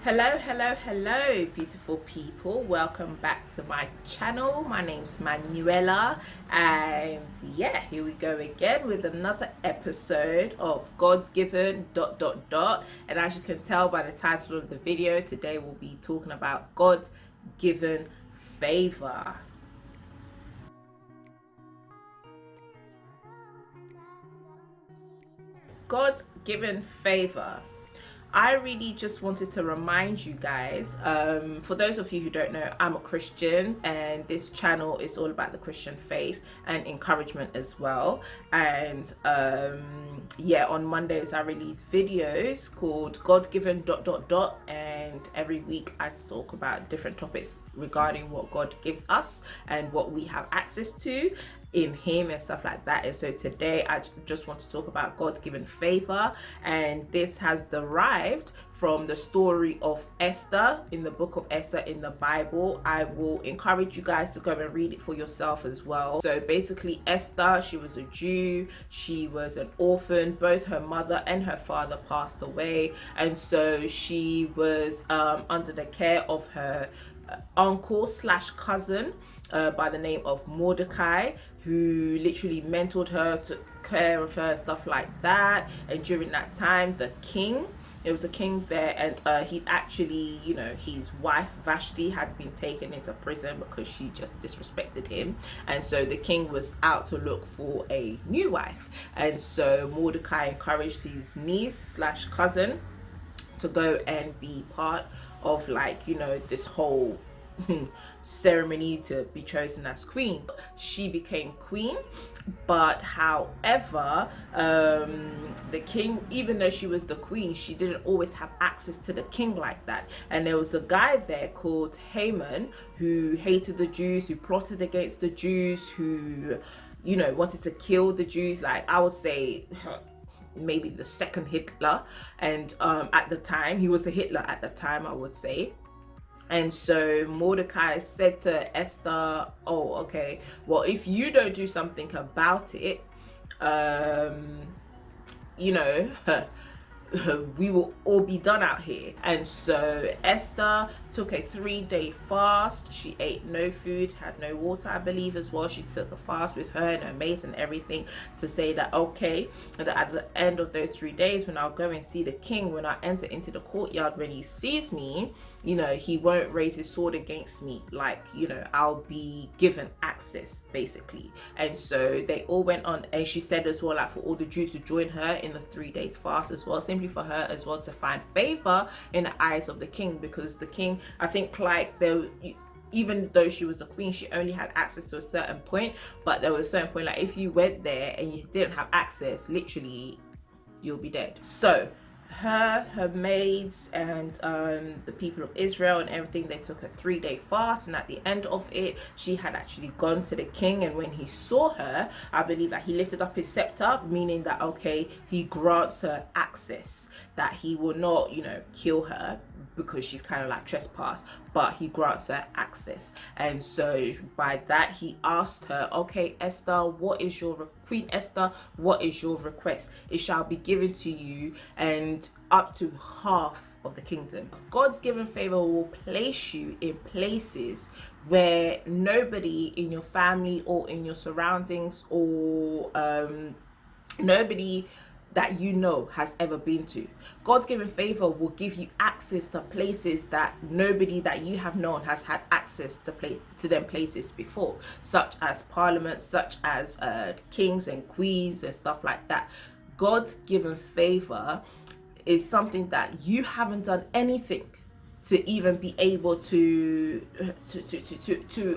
Hello, beautiful people. Welcome back to my channel. My name's Manuela, and yeah, here we go again with another episode of God's Given ... And as you can tell by the title of the video, today we'll be talking about God given favor. God's given favor. I really just wanted to remind you guys, for those of you who don't know, I'm a Christian and this channel is all about the Christian faith and encouragement as well. And yeah, on Mondays I release videos called God Given ... And every week I talk about different topics regarding what God gives us and what we have access to in him and stuff like that. And so today I just want to talk about God's given favor, and this has derived from the story of Esther in the book of Esther in the Bible. I will encourage you guys to go and read it for yourself as well. So basically, Esther, she was a Jew, she was an orphan, both her mother and her father passed away, and so she was under the care of her uncle slash cousin by the name of Mordecai, who literally mentored her, took care of her, stuff like that. And during that time, the king, there was a king there, and he'd actually, his wife Vashti had been taken into prison because she just disrespected him. And so the king was out to look for a new wife. And so Mordecai encouraged his niece slash cousin to go and be part of, this whole ceremony to be chosen as queen. She became queen, but however, the king, even though she was the queen, she didn't always have access to the king like that. And there was a guy there called Haman who hated the Jews, who plotted against the Jews, who wanted to kill the Jews. Like, I would say maybe the second Hitler. And at the time, he was the Hitler at the time, I would say. And so Mordecai said to Esther, oh, okay, well, if you don't do something about it, we will all be done out here. And so Esther took a 3-day fast. She ate no food, had no water, I believe, as well. She took a fast with her and her mates and everything to say that, okay, that at the end of those 3 days, when I'll go and see the king, when I enter into the courtyard, when he sees me, he won't raise his sword against me. I'll be given access, basically. And so they all went on, and she said as well, for all the Jews to join her in the 3 days fast as well, simply for her as well to find favor in the eyes of the king, because the king, I think, even though she was the queen, she only had access to a certain point, but there was a certain point, if you went there and you didn't have access, literally you'll be dead. So her maids and the people of Israel and everything, they took a 3-day fast, and at the end of it, she had actually gone to the king. And when he saw her, I believe that he lifted up his scepter, meaning that, okay, he grants her access, that he will not kill her because she's kind of trespass, but he grants her access. And so by that, he asked her, okay, Esther, Queen Esther, what is your request? It shall be given to you, and up to half of the kingdom. God's given favor will place you in places where nobody in your family or in your surroundings or nobody that has ever been to. God's given favor will give you access to places that nobody that you have known has had access to them places before, such as parliament, such as kings and queens and stuff like that. God's given favor is something that you haven't done anything to even be able to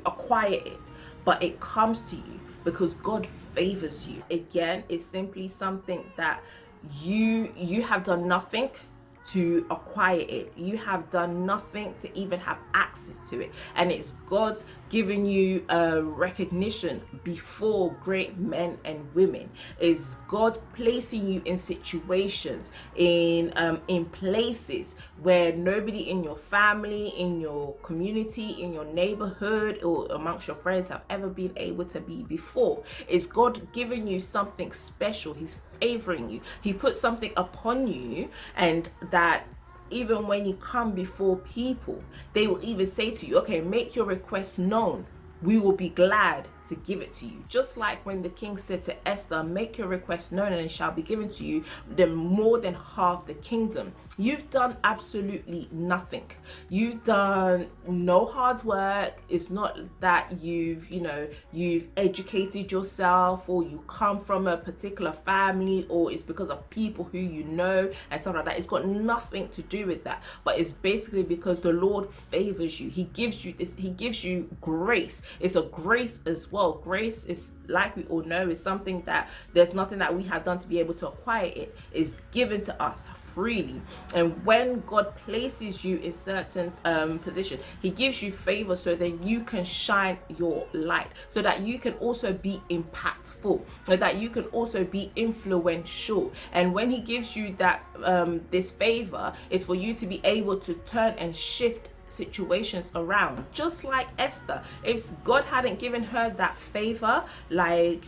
acquire it, but it comes to you because God favors you. Again, it's simply something that you have done nothing to acquire it. You have done nothing to even have access to it, and it's God giving you a recognition before great men and women. Is God placing you in situations, in places where nobody in your family, in your community, in your neighborhood, or amongst your friends have ever been able to be before. Is God giving you something special? He's favoring you. He put something upon you, and that even when you come before people, they will even say to you, okay, make your request known. We will be glad to give it to you. Just like when the king said to Esther, make your request known and it shall be given to you, then more than half the kingdom. You've done absolutely nothing. You've done no hard work. It's not that you've educated yourself, or you come from a particular family, or it's because of people who you know and stuff like that. It's got nothing to do with that, but it's basically because the Lord favors you. He gives you this, he gives you grace. It's a grace as well. Grace is, like we all know, is something that there's nothing that we have done to be able to acquire. It is given to us freely. And when God places you in certain position, he gives you favor so that you can shine your light, so that you can also be impactful, so that you can also be influential. And when he gives you that this favor, is for you to be able to turn and shift situations around. Just like Esther, if God hadn't given her that favor, like,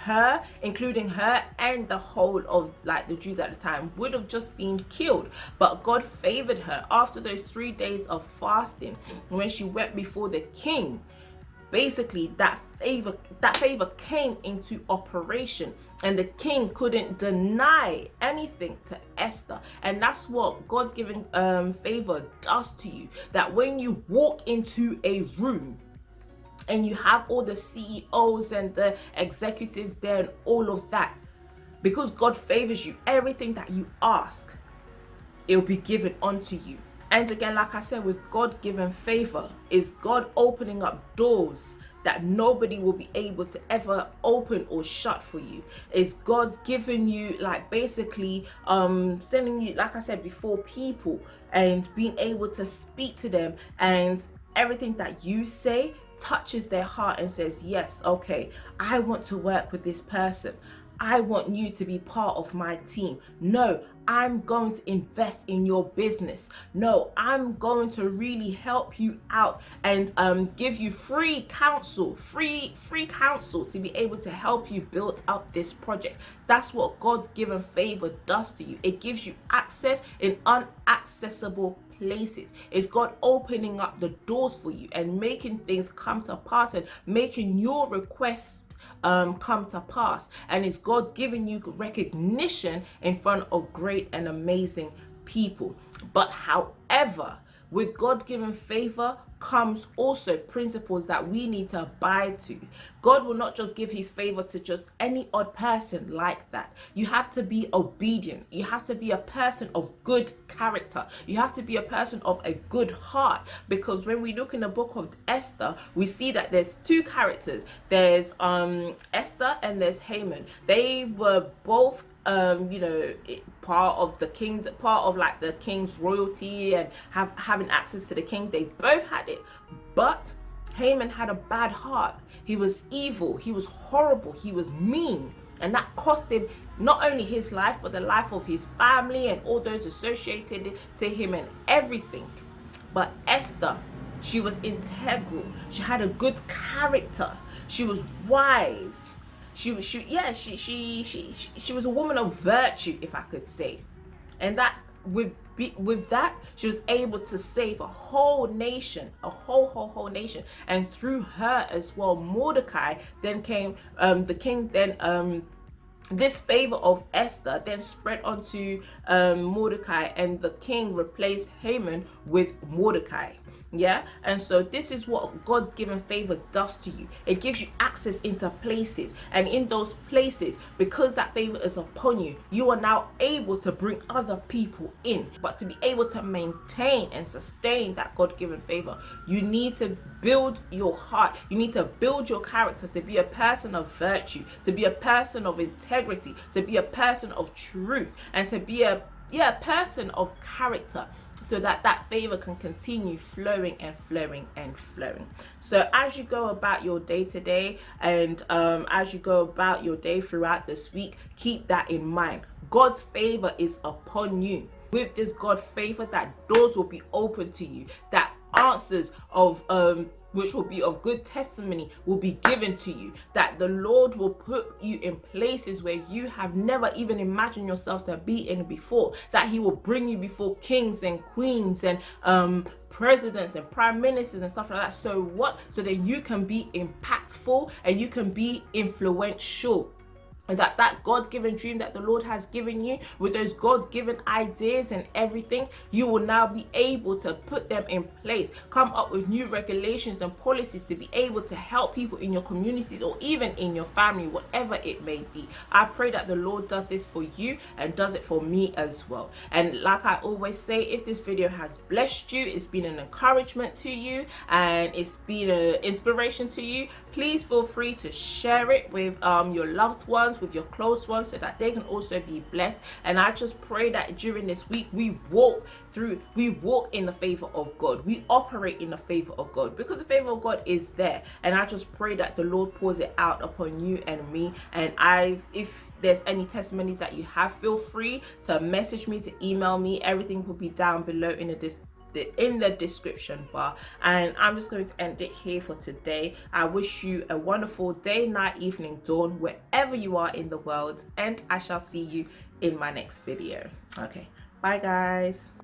her, including her and the whole of like the Jews at the time, would have just been killed. But God favored her after those 3 days of fasting. When she went before the king, basically that favor came into operation, and the king couldn't deny anything to Esther. And that's what God's given favor does to you. That when you walk into a room and you have all the CEOs and the executives there and all of that, because God favors you, everything that you ask, it'll be given unto you. And again, like I said, with God-given favor, is God opening up doors that nobody will be able to ever open or shut for you. Is God giving you, like, basically sending you, like I said before, people, and being able to speak to them, and everything that you say touches their heart and says, yes, okay, I want to work with this person. I want you to be part of my team. No, I'm going to invest in your business. No, I'm going to really help you out and give you free counsel to be able to help you build up this project. That's what God's given favor does to you. It gives you access in unaccessible places. It's God opening up the doors for you and making things come to pass and making your requests come to pass. And it's God giving you recognition in front of great and amazing people. But however, with God-given favor comes also principles that we need to abide to. God will not just give his favor to just any odd person like that. You have to be obedient. You have to be a person of good character. You have to be a person of a good heart, because when we look in the book of Esther, we see that there's two characters. There's Esther and there's Haman. They were both part of the king's, part of like the king's royalty and having access to the king. They both had it, but Haman had a bad heart. He was evil, he was horrible, he was mean, and that cost him not only his life but the life of his family and all those associated to him and everything. But Esther, she was integral. She had a good character. She was wise. She was a woman of virtue, if I could say. And that with that, she was able to save a whole nation, a whole nation. And through her as well, Mordecai then came, the king then, this favor of Esther then spread onto Mordecai, and the king replaced Haman with Mordecai. Yeah, and so this is what God's given favor does to you. It gives you access into places, and in those places, because that favor is upon you, you are now able to bring other people in. But to be able to maintain and sustain that God-given favor, you need to build your heart. You need to build your character to be a person of virtue, to be a person of integrity, to be a person of truth, and to be a person of character, so that favor can continue flowing and flowing and flowing. So as you go about your day today, and as you go about your day throughout this week, keep that in mind. God's favor is upon you. With this God favor, that doors will be open to you that answers of which will be of good testimony will be given to you, that the Lord will put you in places where you have never even imagined yourself to be in before, that he will bring you before kings and queens and presidents and prime ministers and stuff like that. So what? So that you can be impactful and you can be influential. And that God-given dream that the Lord has given you, with those God-given ideas and everything, you will now be able to put them in place, come up with new regulations and policies to be able to help people in your communities or even in your family, whatever it may be. I pray that the Lord does this for you and does it for me as well. And like I always say, if this video has blessed you, it's been an encouragement to you, and it's been an inspiration to you, please feel free to share it with your loved ones, with your close ones, so that they can also be blessed. And I just pray that during this week we walk in the favor of God, we operate in the favor of God, because the favor of God is there. And I just pray that the Lord pours it out upon you and me. And if there's any testimonies that you have, feel free to message me, to email me. Everything will be down below in the description bar. And I'm just going to end it here for today. I wish you a wonderful day, night, evening, dawn, wherever you are in the world, and I shall see you in my next video. Okay, bye guys.